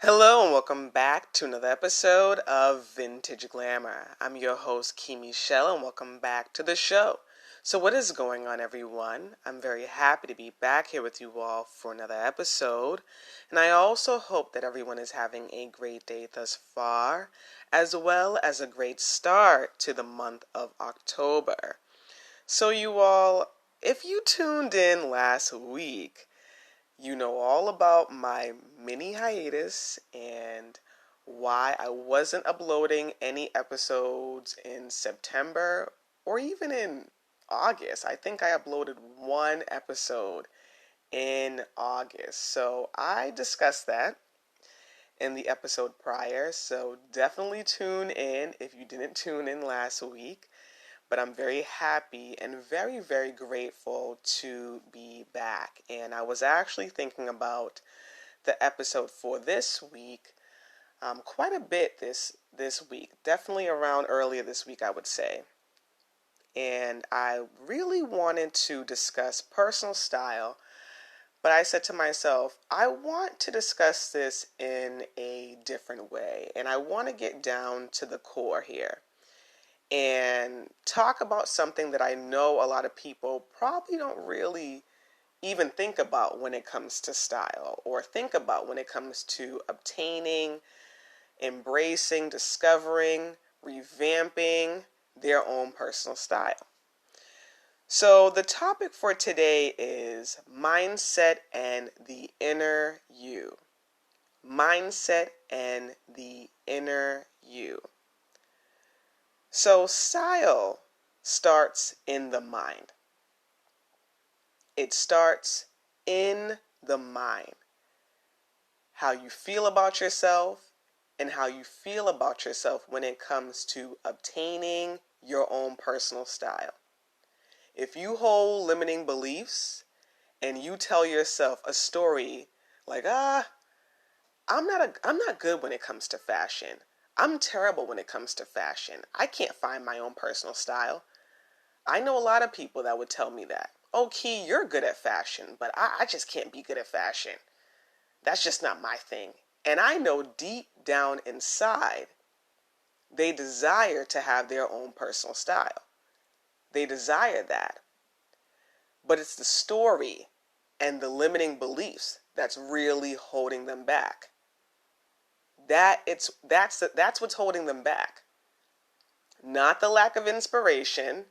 Hello and welcome back to another episode of Vintage Glamour. I'm your host, Michel, and welcome back to the show. So what is going on, everyone? I'm very happy to be back here with you all for another episode, and I also hope that everyone is having a great day thus far, as well as a great start to the month of October. So you all, if you tuned in last week, you know all about my mini hiatus and why I wasn't uploading any episodes in September or even in August. I think I uploaded one episode in August. So I discussed that in the episode prior. So definitely tune in if you didn't tune in last week. But I'm very happy and very, very grateful to be back. And I was actually thinking about the episode for this week quite a bit this week. Definitely around earlier this week, I would say. And I really wanted to discuss personal style, but I said to myself, I want to discuss this in a different way. And I want to get down to the core here and talk about something that I know a lot of people probably don't really even think about when it comes to style, or think about when it comes to obtaining, embracing, discovering, revamping their own personal style. So the topic for today is mindset and the inner you. Mindset and the inner you. So style starts in the mind. It starts in the mind. How you feel about yourself and how you feel about yourself when it comes to obtaining your own personal style. If you hold limiting beliefs and you tell yourself a story like, I'm not good when it comes to fashion. I'm terrible when it comes to fashion. I can't find my own personal style. I know a lot of people that would tell me that. Oh, Key, you're good at fashion, but I just can't be good at fashion. That's just not my thing. And I know deep down inside, they desire to have their own personal style. They desire that. But it's the story and the limiting beliefs that's really holding them back. That's what's holding them back. Not the lack of inspiration,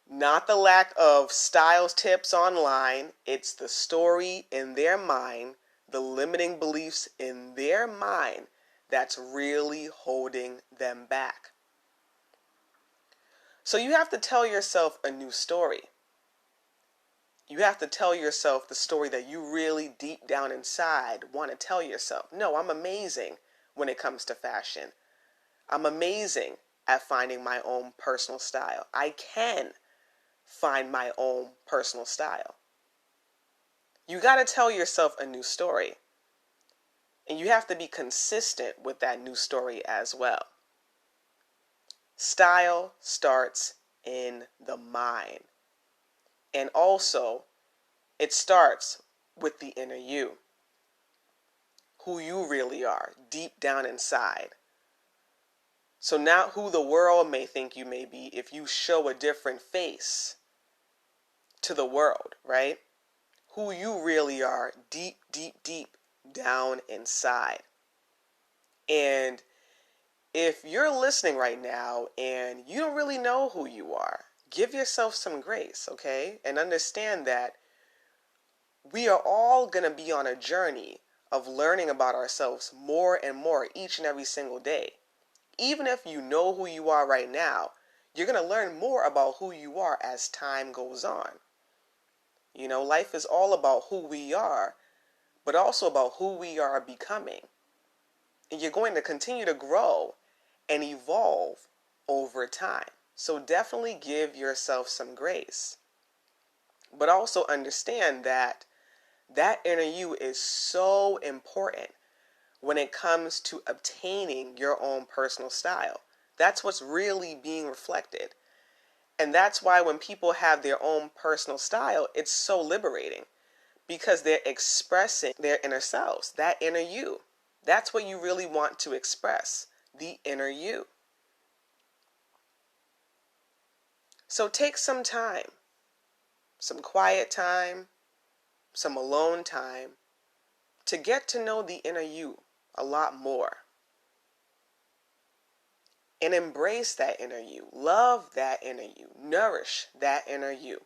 not the lack of style tips online. It's the story in their mind, the limiting beliefs in their mind that's really holding them back. So you have to tell yourself a new story. You have to tell yourself the story that you really deep down inside want to tell yourself. No, I'm amazing when it comes to fashion. I'm amazing at finding my own personal style. I can find my own personal style. You got to tell yourself a new story. And you have to be consistent with that new story as well. Style starts in the mind. And also, it starts with the inner you. Who you really are, deep down inside. So not who the world may think you may be if you show a different face to the world, right? Who you really are, deep, deep, deep down inside. And if you're listening right now and you don't really know who you are, give yourself some grace, okay? And understand that we are all going to be on a journey of learning about ourselves more and more each and every single day. Even if you know who you are right now, you're going to learn more about who you are as time goes on. You know, life is all about who we are, but also about who we are becoming. And you're going to continue to grow and evolve over time. So definitely give yourself some grace. But also understand that that inner you is so important when it comes to obtaining your own personal style. That's what's really being reflected. And that's why when people have their own personal style, it's so liberating. because they're expressing their inner selves, that inner you. That's what you really want to express, the inner you. So take some time, some quiet time, some alone time to get to know the inner you a lot more. And embrace that inner you, love that inner you, nourish that inner you.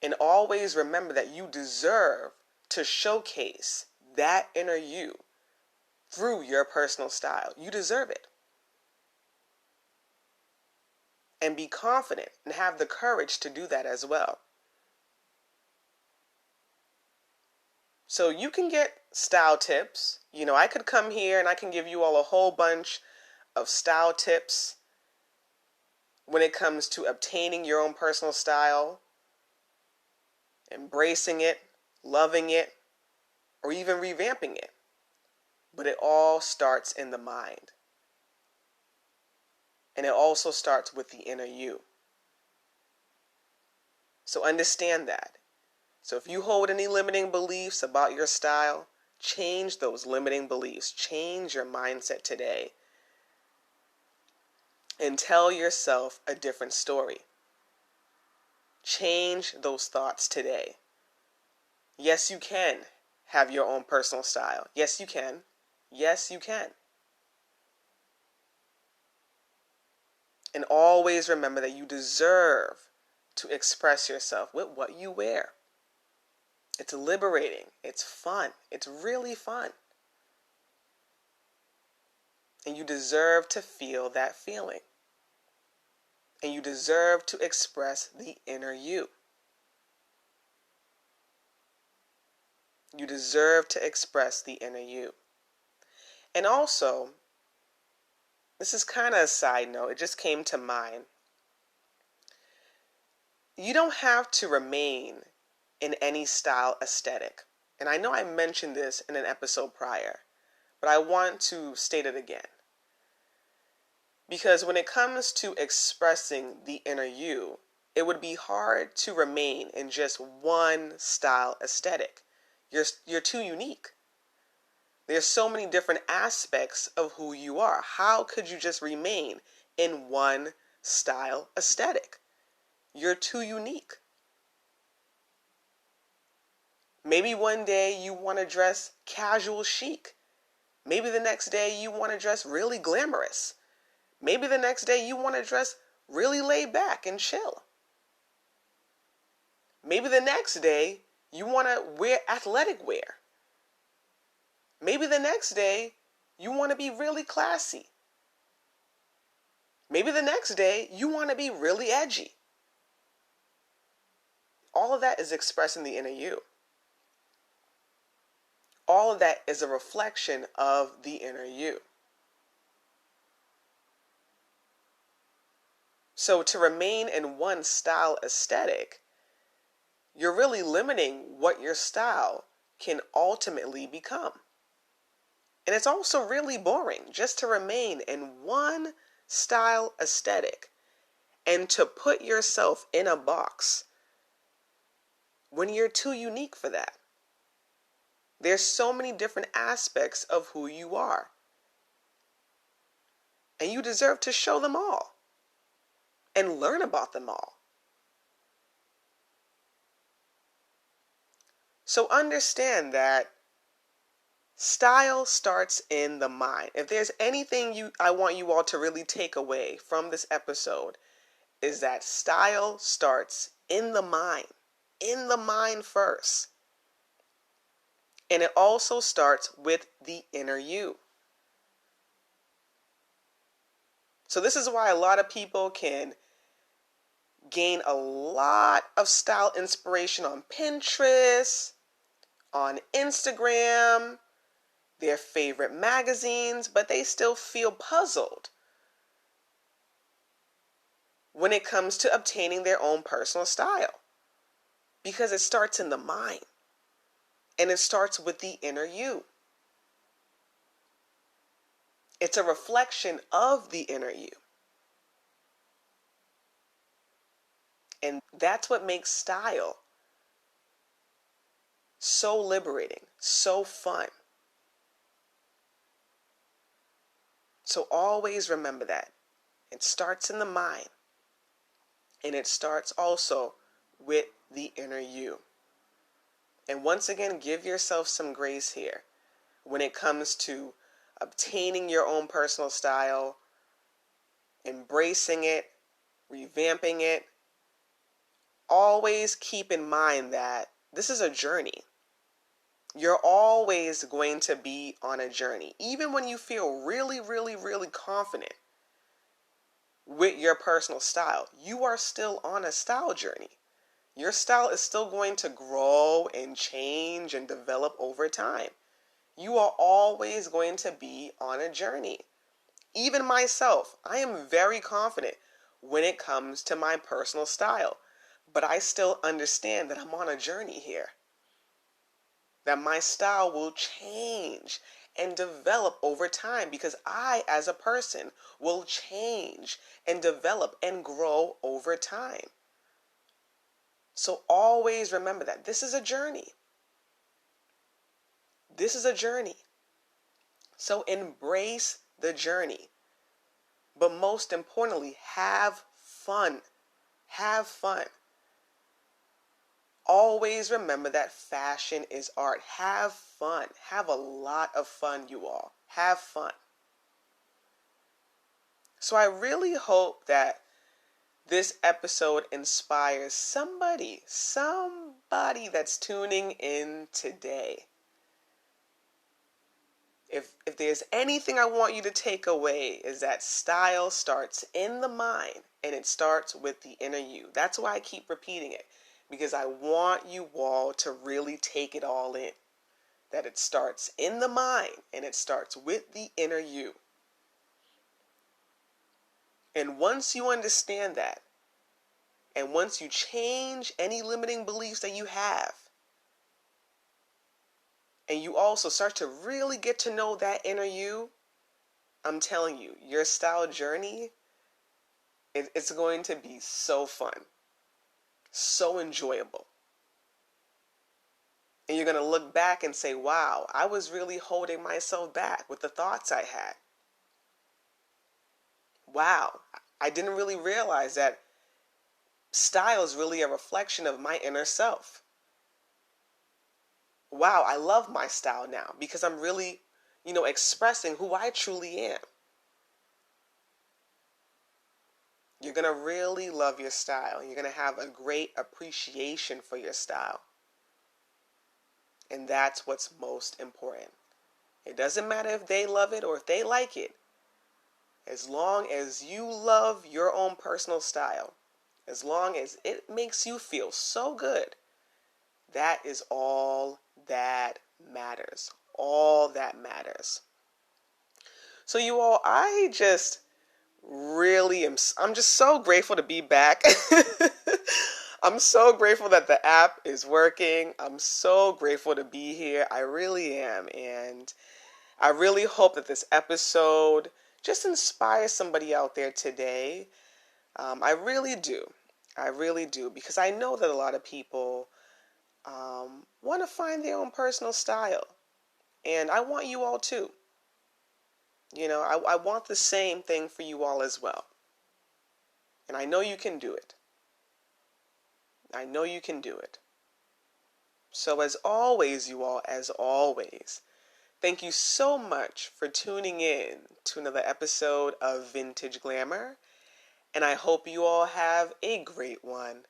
And always remember that you deserve to showcase that inner you through your personal style. You deserve it. And be confident and have the courage to do that as well. So you can get style tips. I could come here and I can give you all a whole bunch of style tips when it comes to obtaining your own personal style, embracing it, loving it, or even revamping it. But it all starts in the mind. And it also starts with the inner you. So understand that. So if you hold any limiting beliefs about your style, change those limiting beliefs. Change your mindset today. And tell yourself a different story. Change those thoughts today. Yes, you can have your own personal style. Yes, you can. Yes, you can. And always remember that you deserve to express yourself with what you wear. It's liberating. It's fun. It's really fun. And you deserve to feel that feeling. And you deserve to express the inner you. You deserve to express the inner you. And also, this is kind of a side note. It just came to mind. You don't have to remain in any style aesthetic. And I know I mentioned this in an episode prior, but I want to state it again. Because when it comes to expressing the inner you, it would be hard to remain in just one style aesthetic. You're too unique. There's so many different aspects of who you are. How could you just remain in one style aesthetic? You're too unique. Maybe one day you want to dress casual chic. Maybe the next day you want to dress really glamorous. Maybe the next day you want to dress really laid back and chill. Maybe the next day you want to wear athletic wear. Maybe the next day you want to be really classy. Maybe the next day you want to be really edgy. All of that is expressing the inner you. All of that is a reflection of the inner you. So to remain in one style aesthetic, you're really limiting what your style can ultimately become. And it's also really boring just to remain in one style aesthetic and to put yourself in a box when you're too unique for that. There's so many different aspects of who you are. And you deserve to show them all and learn about them all. So understand that style starts in the mind. If there's anything I want you all to really take away from this episode, is that style starts in the mind. In the mind first. And it also starts with the inner you. So this is why a lot of people can gain a lot of style inspiration on Pinterest, on Instagram, their favorite magazines, but they still feel puzzled when it comes to obtaining their own personal style. Because it starts in the mind. And it starts with the inner you. It's a reflection of the inner you. And that's what makes style so liberating, so fun. So always remember that. It starts in the mind, and it starts also with the inner you. And once again, give yourself some grace here when it comes to obtaining your own personal style, embracing it, revamping it. Always keep in mind that this is a journey. You're always going to be on a journey. Even when you feel really, really, really confident with your personal style, you are still on a style journey. Your style is still going to grow and change and develop over time. You are always going to be on a journey. Even myself, I am very confident when it comes to my personal style, but I still understand that I'm on a journey here. That my style will change and develop over time because I, as a person, will change and develop and grow over time. So always remember that this is a journey. This is a journey. So embrace the journey. But most importantly, have fun. Have fun. Always remember that fashion is art. Have fun. Have a lot of fun, you all. Have fun. So I really hope that this episode inspires somebody that's tuning in today. If there's anything I want you to take away is that style starts in the mind and it starts with the inner you. That's why I keep repeating it, because I want you all to really take it all in. That it starts in the mind and it starts with the inner you. And once you understand that, and once you change any limiting beliefs that you have, and you also start to really get to know that inner you, I'm telling you, your style journey, it's going to be so fun, so enjoyable. And you're going to look back and say, wow, I was really holding myself back with the thoughts I had. Wow, I didn't really realize that style is really a reflection of my inner self. Wow, I love my style now because I'm really, expressing who I truly am. You're going to really love your style. You're going to have a great appreciation for your style. And that's what's most important. It doesn't matter if they love it or if they like it. As long as you love your own personal style, as long as it makes you feel so good, that is all that matters. All that matters. So you all, I'm just so grateful to be back. I'm so grateful that the app is working. I'm so grateful to be here. I really am. And I really hope that this episode just inspires somebody out there today. I really do. I really do. Because I know that a lot of people want to find their own personal style. And I want you all too. I want the same thing for you all as well. And I know you can do it. I know you can do it. So as always, you all, thank you so much for tuning in to another episode of Vintage Glamour. And I hope you all have a great one.